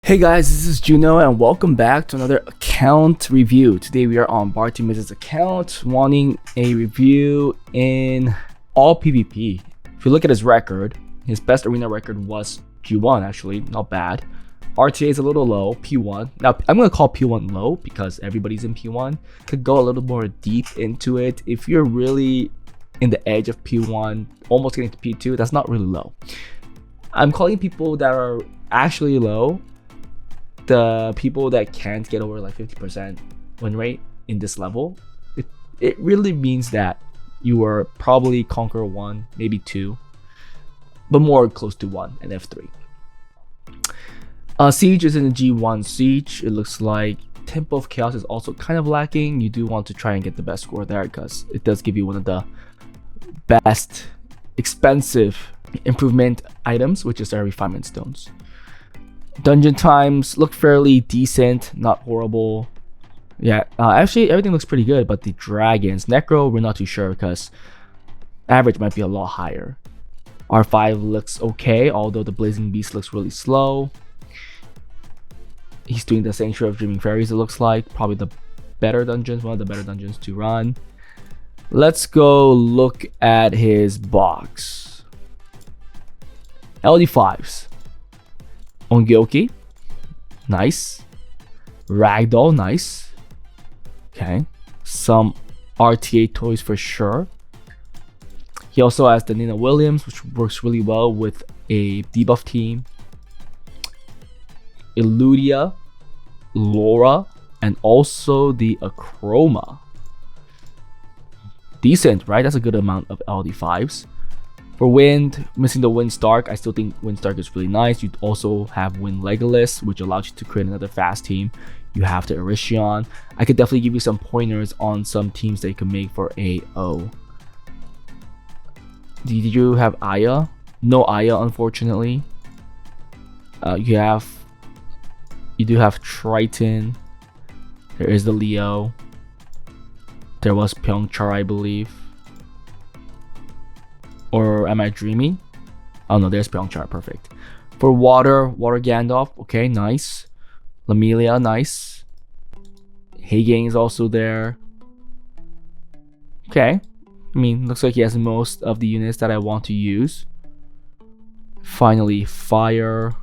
Hey guys, this is Juno and welcome back to another account review. Today we are on Bartimiz's account wanting a review in all PvP. If you look at his record, his best arena record was G1 actually, not bad. RTA is a little low, P1. Now I'm going to call P1 low because everybody's in P1. Could go a little more deep into it. If you're really in the edge of P1, almost getting to P2, that's not really low. I'm calling people that are actually low the people that can't get over like 50% win rate in this level. It really means that you were probably Conqueror 1, maybe 2, but more close to 1 and F3. Siege is in the G1 Siege. It looks like Temple of Chaos is also kind of lacking. You do want to try and get the best score there because it does give you one of the best expensive improvement items, which is our refinement stones. Dungeon times look fairly decent, not horrible. Yeah, actually everything looks pretty good, but the dragons, Necro, we're not too sure because average might be a lot higher. R5 looks okay, although the Blazing Beast looks really slow. He's doing the Sanctuary of Dreaming Fairies, it looks like. Probably the better dungeons, one of the better dungeons to run. Let's go look at his box. LD5s. Ongyoki, nice. Ragdoll, nice. Okay, some RTA toys for sure. He also has the Nina Williams, which works really well with a debuff team. Illudia, Laura, and also the Acroma. Decent, right? That's a good amount of LD5s. For Wind, missing the Wind Stark, I still think Wind Stark is really nice. You also have Wind Legolas, which allows you to create another fast team. You have the Erishion. I could definitely give you some pointers on some teams that you can make for AO. Did you have Aya? No Aya, unfortunately. You do have Triton. There is the Leo. There was Pyeongchar, I believe. Or am I dreaming? Oh no, there's Pyeongchar, perfect. For Water Gandalf, okay, nice. Lamelia, nice. Hagen is also there. Okay, I mean, looks like he has most of the units that I want to use. Finally, Fire.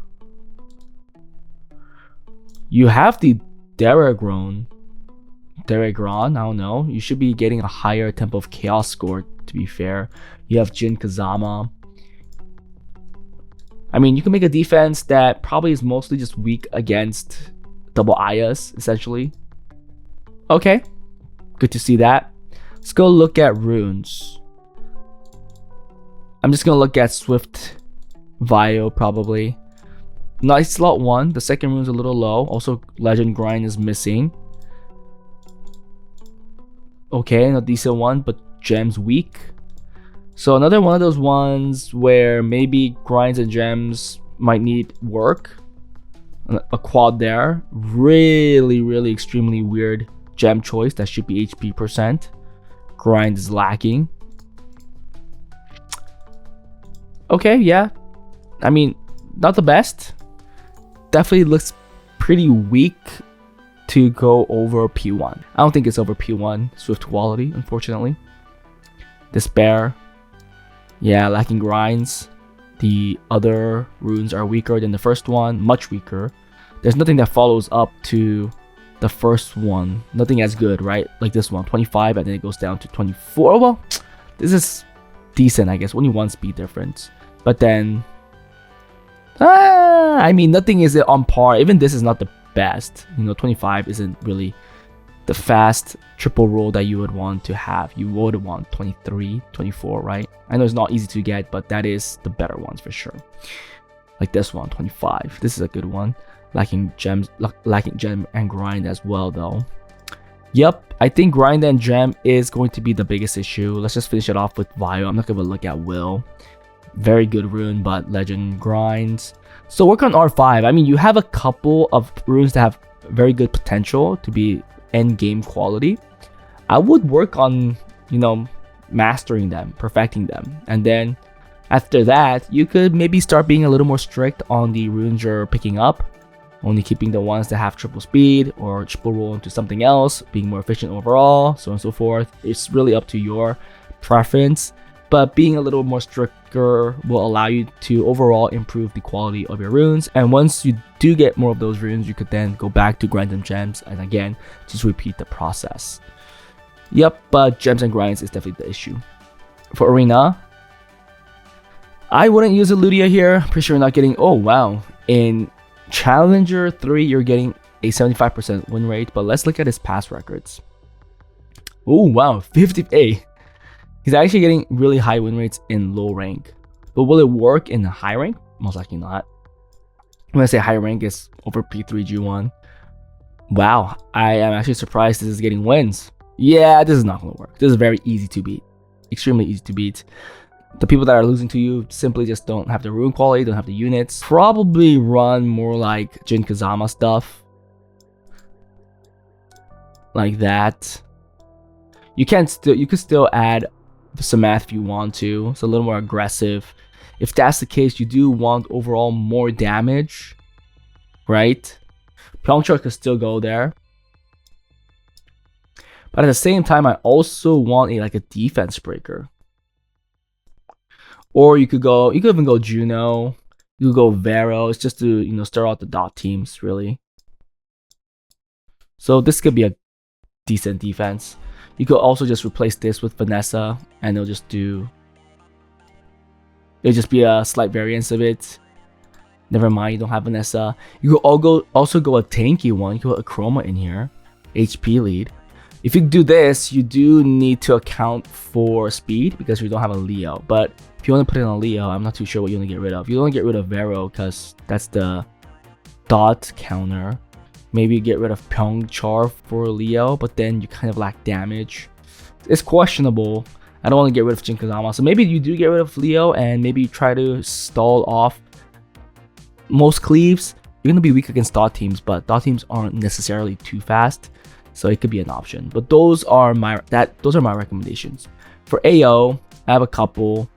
You have the Daragron, I don't know. You should be getting a higher Temple of Chaos score, to be fair. You have Jin Kazama. I mean, you can make a defense that probably is mostly just weak against double Ayas, essentially. Okay, good to see that. Let's go look at runes. I'm just gonna look at Swift Vio, probably. Nice slot 1. The second rune's a little low. Also, Legend Grind is missing. Okay, a decent one, but Gems weak. So another one of those ones where maybe grinds and gems might need work. A quad there. Really extremely weird gem choice. That should be HP percent. Grind is lacking. Okay, yeah. I mean, not the best. Definitely looks pretty weak to go over P1. I don't think it's over P1 Swift quality, unfortunately. Despair. Yeah, lacking grinds. The other runes are weaker than the first one, much weaker. There's nothing that follows up to the first one. Nothing as good, right? Like this one, 25, and then it goes down to 24. Well, this is decent, I guess. Only one speed difference. But then, I mean, nothing is on par. Even this is not the best. 25 isn't really the fast triple roll that you would want to have. You would want 23, 24, right? I know it's not easy to get, but that is the better ones for sure. Like this one, 25. This is a good one. Lacking gem and grind as well, though. Yep, I think grind and gem is going to be the biggest issue. Let's just finish it off with Vio. I'm not going to look at Will. Very good rune, but legend grinds. So work on R5. I mean, you have a couple of runes that have very good potential to be end game quality. I would work on, mastering them, perfecting them. And then after that, you could maybe start being a little more strict on the runes you're picking up. only keeping the ones that have triple speed or triple roll into something else, being more efficient overall, so on and so forth. It's really up to your preference, but being a little more stricter will allow you to overall improve the quality of your runes. And once you do get more of those runes, you could then go back to grind them gems and again just repeat the process. Yep, but gems and grinds is definitely the issue. For arena, I wouldn't use Eludia here. Pretty sure you're not getting, oh wow, in Challenger 3 you're getting a 75% win rate, but let's look at his past records. Oh wow, 58. He's actually getting really high win rates in low rank, but will it work in high rank? Most likely not. When I say high rank, is over P3 G1. Wow, I am actually surprised this is getting wins. Yeah, this is not going to work. This is very easy to beat, extremely easy to beat. The people that are losing to you simply just don't have the rune quality, don't have the units. Probably run more like Jin Kazama stuff, like that. You could still add some math if you want to. It's a little more aggressive. If that's the case, you do want overall more damage, right? Pyeongchul could still go there, but at the same time, I also want a defense breaker. Or you could even go Juno. You could go Vero. It's just to start out the dot teams really. So this could be a decent defense. You could also just replace this with Vanessa, and it'll just be a slight variance of it. Never mind, you don't have Vanessa. You could also go a tanky one. You could put a Chroma in here, HP lead. If you do this, you do need to account for speed because you don't have a Leo. But if you want to put in a Leo, I'm not too sure what you want to get rid of. You don't want to get rid of Vero because that's the dot counter. Maybe get rid of Pyeongchul for Leo, but then you kind of lack damage. It's questionable. I don't want to get rid of Jin Kazama. So maybe you do get rid of Leo and maybe you try to stall off most cleaves. You're going to be weak against dot teams, but dot teams aren't necessarily too fast. So it could be an option. But those are my recommendations. For AO, I have a couple.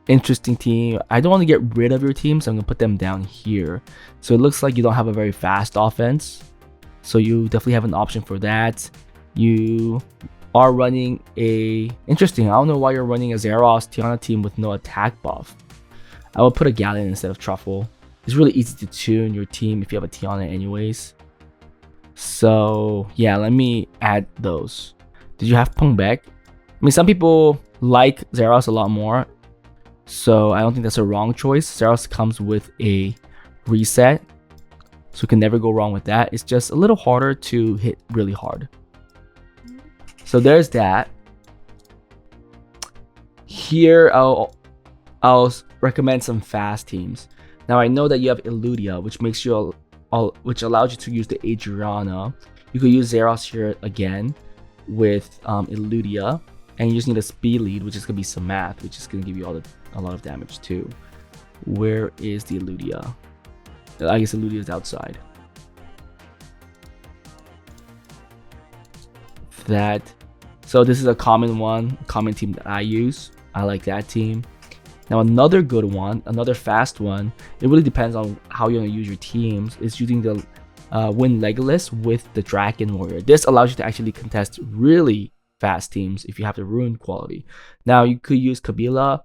Interesting team. I don't want to get rid of your team, so I'm gonna put them down here. So it looks like you don't have a very fast offense, so you definitely have an option for that. You are running interesting. I don't know why you're running a Zeros Tiana team with no attack buff. I would put a Galleon instead of Truffle. It's really easy to tune your team if you have a Tiana anyways. So yeah, let me add those. Did you have Pongbaek? I mean, some people like Zeros a lot more, so I don't think that's a wrong choice. Zeros comes with a reset, so you can never go wrong with that. It's just a little harder to hit really hard. So there's that. Here I'll recommend some fast teams. Now I know that you have Eludia, which allows you to use the Adriana. You could use Zeros here again with Eludia, and you just need a speed lead, which is gonna be some math, which is gonna give you a lot of damage too. Where is the Eludia? I guess Eludia is outside. So this is a common team that I use. I like that team. Now another good one, another fast one, it really depends on how you want to use your teams, is using the Wind Legolas with the Dragon Warrior. This allows you to actually contest really fast teams if you have the rune quality. Now you could use Kabila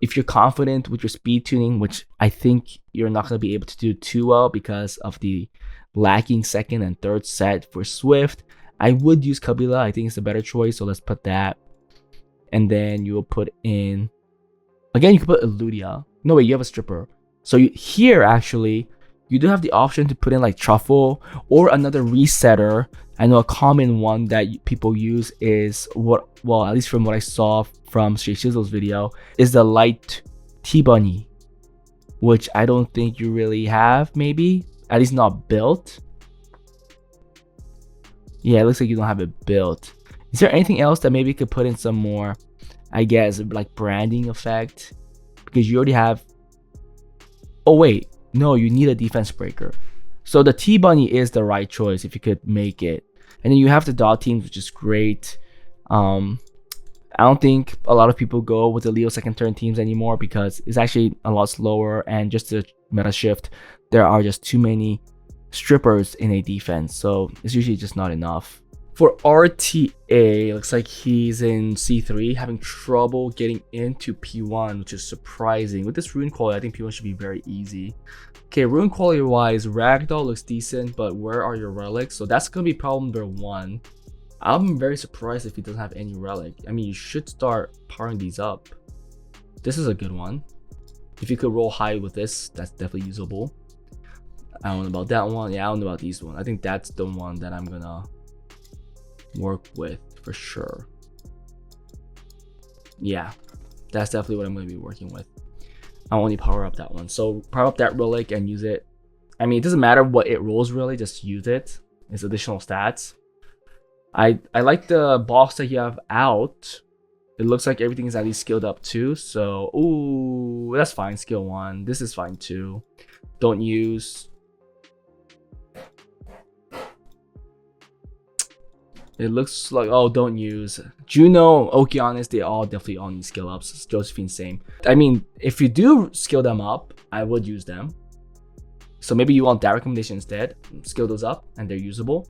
if you're confident with your speed tuning, which I think you're not going to be able to do too well because of the lacking second and third set for Swift. I would use Kabila. I think it's a better choice, so let's put that. And then you will put in, again, you can put Eludia. No, wait, you have a Stripper. So here, actually, you do have the option to put in like Truffle or another resetter. I know a common one that people use is at least from what I saw from Straight Shizzle's video, is the Light T-Bunny, which I don't think you really have, maybe. At least not built. Yeah, it looks like you don't have it built. Is there anything else that maybe you could put in some more, I guess, like branding effect? Because you already have... Oh wait, no, you need a defense breaker. So the T-Bunny is the right choice if you could make it. And then you have the dot teams, which is great. I don't think a lot of people go with the Leo second turn teams anymore because it's actually a lot slower, and just the meta shift, there are just too many strippers in a defense, so it's usually just not enough. For RTA, looks like he's in C3, having trouble getting into P1, which is surprising. With this rune quality, I think P1 should be very easy. Okay, rune quality wise, Ragdoll looks decent, but where are your relics? So that's gonna be problem number 1. I'm very surprised if he doesn't have any relic. I mean, you should start powering these up. This is a good one. If you could roll high with this, that's definitely usable. I don't know about that one. Yeah, I don't know about these one. I think that's the one that I'm gonna work with for sure. Yeah, that's definitely what I'm going to be working with. I only power up that one, so power up that relic and use it. I mean, it doesn't matter what it rolls, really, just use it. It's additional stats. I like the box that you have out. It looks like everything is at least skilled up too, so ooh, that's fine. Skill 1. This is fine too. Don't use. It looks like, oh, don't use. Juno, Okeanis, they all definitely all need skill ups. Josephine, same. I mean, if you do skill them up, I would use them. So maybe you want that recommendation instead. Skill those up and they're usable.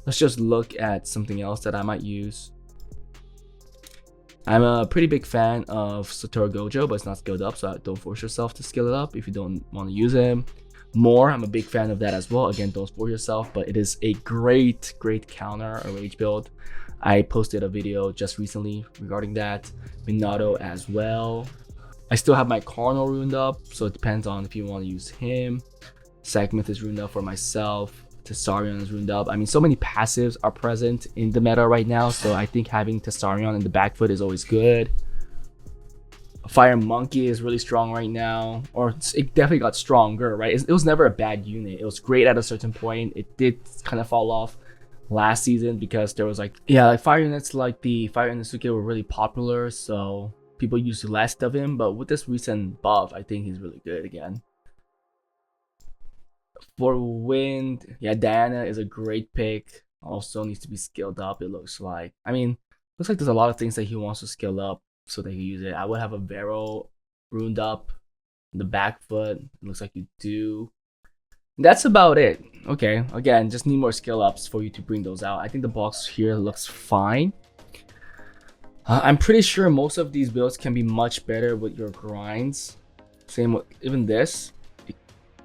Let's just look at something else that I might use. I'm a pretty big fan of Satoru Gojo, but it's not skilled up, so don't force yourself to skill it up if you don't want to use him. More, I'm a big fan of that as well. Again, don't spoil yourself, but it is a great counter, a rage build. I posted a video just recently regarding that. Minato as well. I still have my Cardinal runed up, so it depends on if you want to use him. Segment is runed up for myself. Tessarion is runed up. I mean, so many passives are present in the meta right now, so I think having Tessarion in the back foot is always good. Fire Monkey is really strong right now, or it definitely got stronger, right? It was never a bad unit. It was great at a certain point. It did kind of fall off last season because there was like fire units like the Fire Inosuke were really popular, so people used less of him. But with this recent buff, I think he's really good again. For Wind, yeah, Diana is a great pick. Also needs to be skilled up, it looks like. I mean, looks like there's a lot of things that he wants to skill up so they can use it. I would have a Vero runed up in the back foot. It looks like you do. That's about it. Okay, again, just need more skill ups for you to bring those out. I think the box here looks fine. I'm pretty sure most of these builds can be much better with your grinds. Same with even this.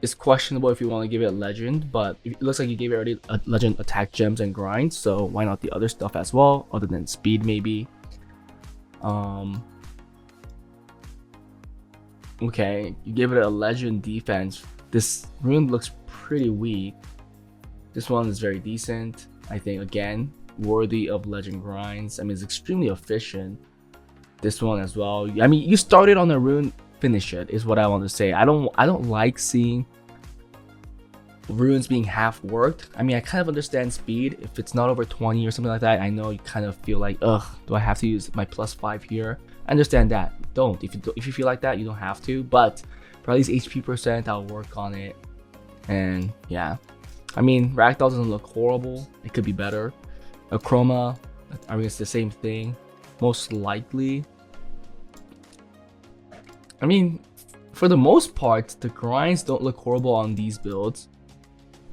It's questionable if you want to give it a legend, but it looks like you gave it already a legend attack gems and grinds, so why not the other stuff as well, other than speed maybe. Okay, you give it a legend defense. This rune looks pretty weak. This one is very decent. I think, again, worthy of legend grinds. I mean, it's extremely efficient. This one as well. I mean, you started on a rune, finish it is what I want to say. I don't like seeing runes being half worked. I mean, I kind of understand speed. If it's not over 20 or something like that, I know you kind of feel like, ugh, do I have to use my +5 here? I understand that. Don't. If you feel like that, you don't have to. But for at least HP percent, I'll work on it. And yeah, I mean, Ragdoll doesn't look horrible. It could be better. Chroma, I mean, it's the same thing, most likely. I mean, for the most part, the grinds don't look horrible on these builds.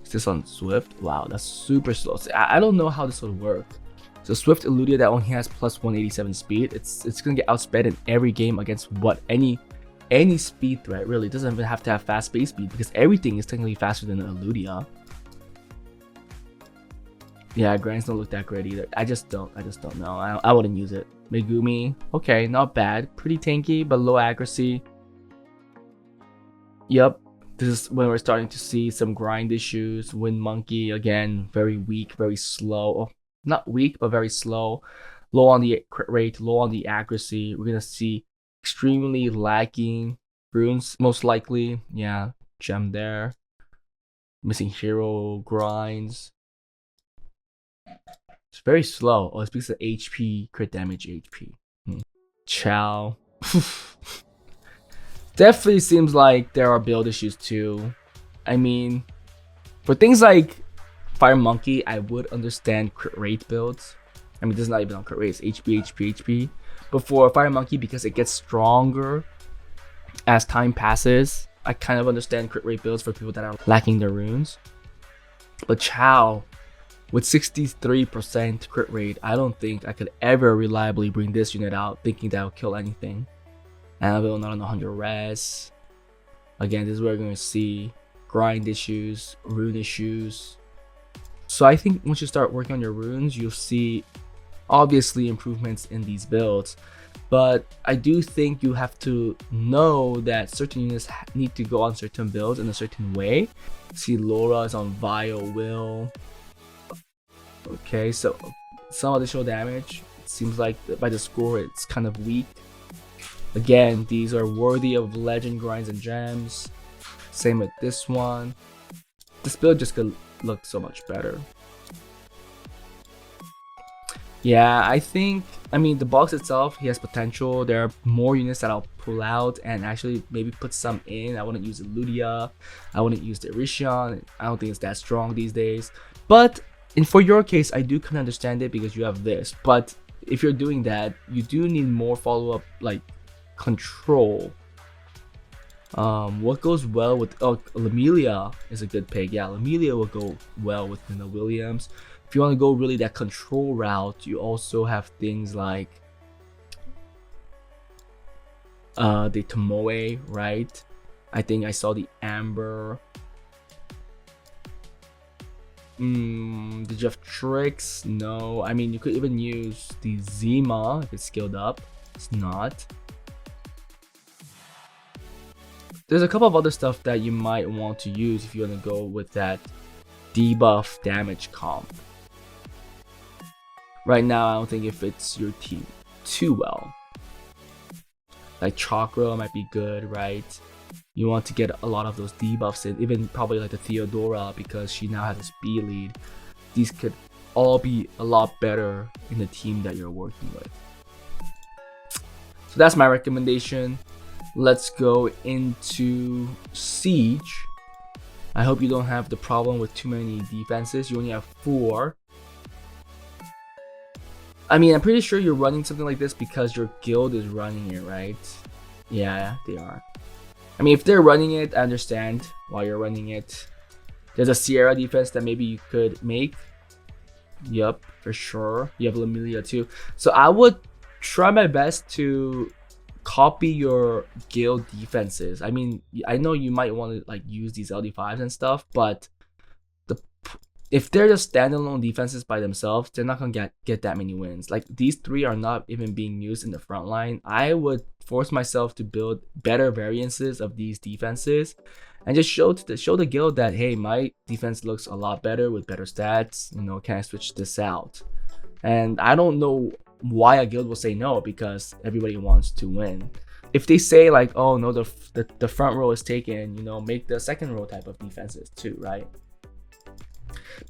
Is this on Swift? Wow, that's super slow. So I don't know how this would work. So Swift Eludia that only has +187 speed, it's gonna get outsped in every game against what any speed threat really. It doesn't even have to have fast base speed because everything is technically faster than Eludia. Yeah, grinds don't look that great either. I just don't know. I wouldn't use it. Megumi, okay, not bad. Pretty tanky, but low accuracy. Yep, this is when we're starting to see some grind issues. Wind Monkey, again, very weak, very slow. Oh, not weak, but very slow. Low on the crit rate, low on the accuracy. We're gonna see extremely lacking runes, most likely. Yeah, gem there. Missing hero grinds. It's very slow. Oh, it's because of HP, crit damage HP. Chow. Definitely seems like there are build issues too. I mean, for things like Fire Monkey, I would understand crit rate builds. I mean, this is not even on crit rate, it's HP, HP, HP. But for Fire Monkey, because it gets stronger as time passes, I kind of understand crit rate builds for people that are lacking their runes. But Chow, with 63% crit rate, I don't think I could ever reliably bring this unit out thinking that will kill anything. Anvil not on 100 res. Again, this is where we're going to see grind issues, rune issues. So I think once you start working on your runes, you'll see obviously improvements in these builds. But I do think you have to know that certain units need to go on certain builds in a certain way. See, Laura is on Vile Will. Okay, so some additional damage. It seems like by the score it's kind of weak. Again, these are worthy of legend grinds and gems. Same with this one. This build just could look so much better. Yeah, I mean, the box itself, he has potential. There are more units that I'll pull out and actually maybe put some in. I wouldn't use the Ludia. I wouldn't use the Erishion. I don't think it's that strong these days. But for your case, I do kind of understand it because you have this. But if you're doing that, you do need more follow-up, like control. What goes well with Lamelia is a good pick. Yeah, Lamelia will go well with Nina Williams. If you want to go really that control route, you also have things like the Tomoe, right? I think I saw the Amber. Did you have tricks? No. I mean, you could even use the Zima if it's skilled up. It's not. There's a couple of other stuff that you might want to use if you want to go with that debuff damage comp. Right now, I don't think it fits your team too well. Like Chakra might be good, right? You want to get a lot of those debuffs in, even probably like the Theodora because she now has a speed lead. These could all be a lot better in the team that you're working with. So that's my recommendation. Let's go into Siege. I hope you don't have the problem with too many defenses. You only have 4. I mean, I'm pretty sure you're running something like this because your guild is running it, right? Yeah, they are. I mean, if they're running it, I understand why you're running it. There's a Sierra defense that maybe you could make. Yup, for sure. You have Lamelia too. So I would try my best to copy your guild defenses. I mean, I know you might want to like use these LD5s and stuff, but if they're just standalone defenses by themselves, they're not gonna get that many wins. Like these 3 are not even being used in the front line. I would force myself to build better variances of these defenses and just show the guild that, hey, my defense looks a lot better with better stats. You know, can I switch this out? And I don't know why a guild will say no, because everybody wants to win. If they say like, oh no, the front row is taken, you know, make the second row type of defenses too, right?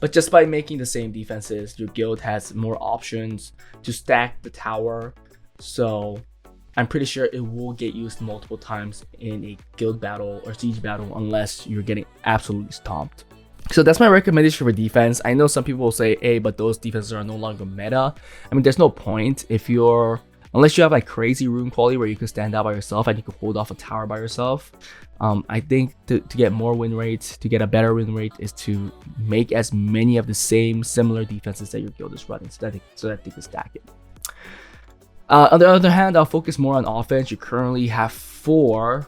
But just by making the same defenses, your guild has more options to stack the tower. So I'm pretty sure it will get used multiple times in a guild battle or siege battle unless you're getting absolutely stomped. So that's my recommendation for defense. I know some people will say, hey, but those defenses are no longer meta. I mean, there's no point unless you have like crazy rune quality where you can stand out by yourself and you can hold off a tower by yourself. I think to get more win rates, to get a better win rate, is to make as many of the same similar defenses that your guild is running so that they can stack it. On the other hand, I'll focus more on offense. You currently have 4.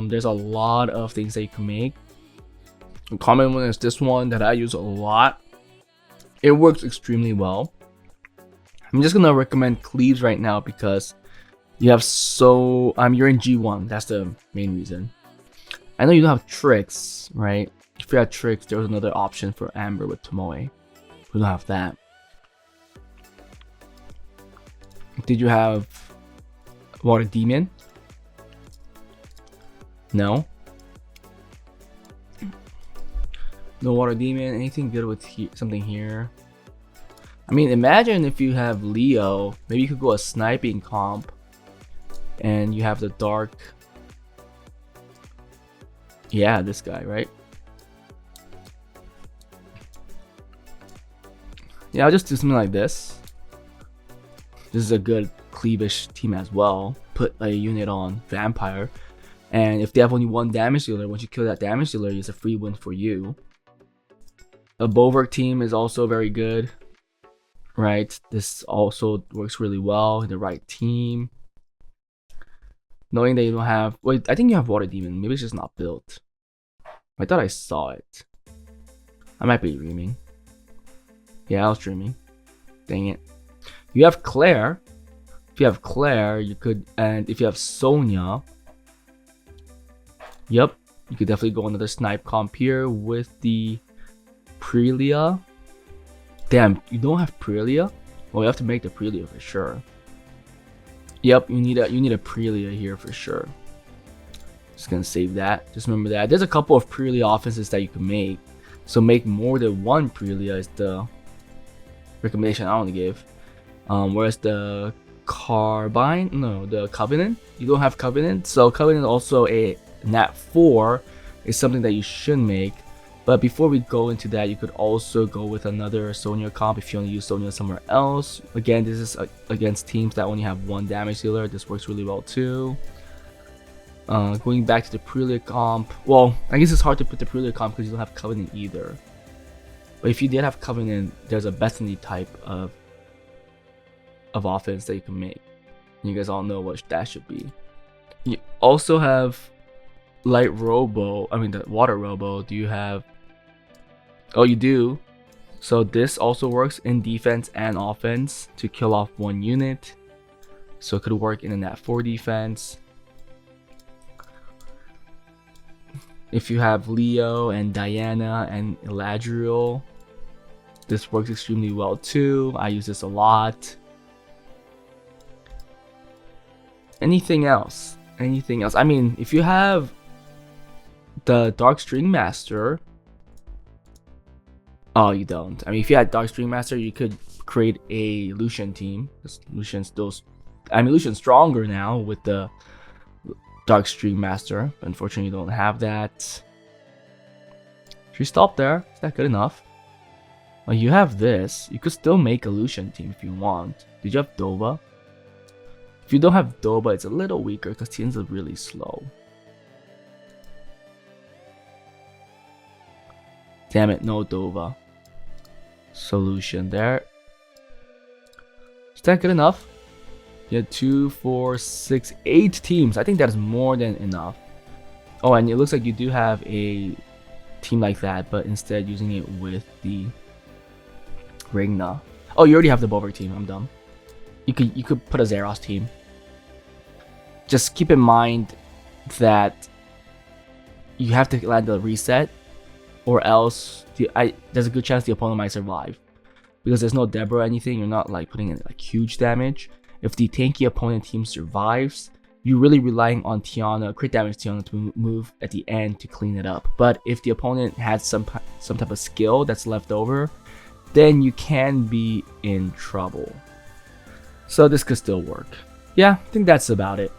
There's a lot of things that you can make. A common one is this one that I use a lot. It works extremely well. I'm just gonna recommend Cleaves right now because you have you're in G1. That's the main reason. I know you don't have tricks, right? If you had tricks, there was another option for Amber with Tomoe. We don't have that. Did you have Water Demon? No. No Water Demon. Anything good with something here? I mean, imagine if you have Leo. Maybe you could go a sniping comp, and you have the dark. Yeah, this guy, right? Yeah, I'll just do something like this. This is a good cleavish team as well. Put a unit on Vampire, and if they have only 1 damage dealer, once you kill that damage dealer, it's a free win for you. A Bulwark team is also very good, right? This also works really well in the right team. Knowing that you don't have... Wait, I think you have Water Demon. Maybe it's just not built. I thought I saw it. I might be dreaming. Yeah, I was dreaming. Dang it. You have Claire. If you have Claire, you could... And if you have Sonya... Yep. You could definitely go another snipe comp here with the Prelia. Damn, you don't have Prelia? Well, you have to make the Prelia for sure. Yep, you need a Prelia here for sure. Just gonna save that. Just remember that. There's a couple of Prelia offenses that you can make. So make more than one Prelia is the recommendation I want to give. Whereas the Carbine, no, the Covenant, you don't have Covenant. So Covenant also a Nat 4 is something that you should make. But before we go into that, you could also go with another Sonya comp if you want to use Sonya somewhere else. Again, this is against teams that only have one damage dealer. This works really well too. Going back to the Prelia comp, well, I guess it's hard to put the Prelia comp because you don't have Covenant either. But if you did have Covenant, there's a Bethany type of offense that you can make. You guys all know what that should be. You also have Light Robo, I mean the Water Robo. Do you have... Oh, you do. So this also works in defense and offense to kill off one unit. So it could work in a Nat 4 defense. If you have Leo and Diana and Eladriel, this works extremely well too. I use this a lot. Anything else? Anything else? I mean, if you have the Dark String Master... Oh, you don't. I mean, if you had Dark String Master, you could create a Lucian team. Lucian's still... I mean, Lucian's stronger now with the Dark String Master. But unfortunately, you don't have that. Should we stop there? Is that good enough? Well, you have this. You could still make a Lucian team if you want. Did you have Dova? If you don't have Dova, it's a little weaker because teams are really slow. Damn it, no Dova. Solution there. Is that good enough? You had 2, 4, 6, 8 teams. I think that is more than enough. Oh, and it looks like you do have a team like that, but instead using it with the Regna. Oh, you already have the Bulwark team. I'm dumb. You could put a Zeros team. Just keep in mind that you have to land the reset, or else there's a good chance the opponent might survive. Because there's no Deborah or anything, you're not like putting in like huge damage. If the tanky opponent team survives, you're really relying on Tiana, crit damage Tiana to move at the end to clean it up. But if the opponent has some type of skill that's left over, then you can be in trouble. So this could still work. Yeah, I think that's about it.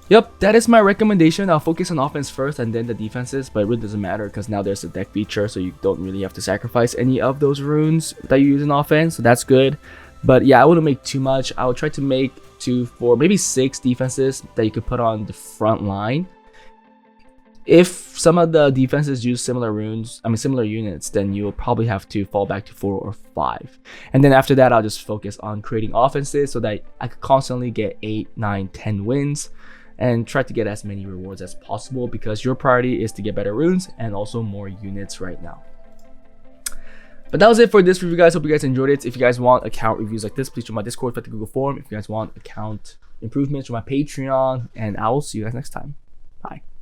Yep, that is my recommendation. I'll focus on offense first and then the defenses, but it really doesn't matter because now there's a deck feature, so you don't really have to sacrifice any of those runes that you use in offense, so that's good. But yeah, I wouldn't make too much. I would try to make 2, 4, maybe 6 defenses that you could put on the front line. If some of the defenses use similar runes, similar units, then you'll probably have to fall back to 4 or 5. And then after that, I'll just focus on creating offenses so that I could constantly get 8, 9, 10 wins and try to get as many rewards as possible because your priority is to get better runes and also more units right now. But that was it for this review, guys. Hope you guys enjoyed it. If you guys want account reviews like this, please join my Discord, the Google form. If you guys want account improvements, join my Patreon, and I will see you guys next time. Bye.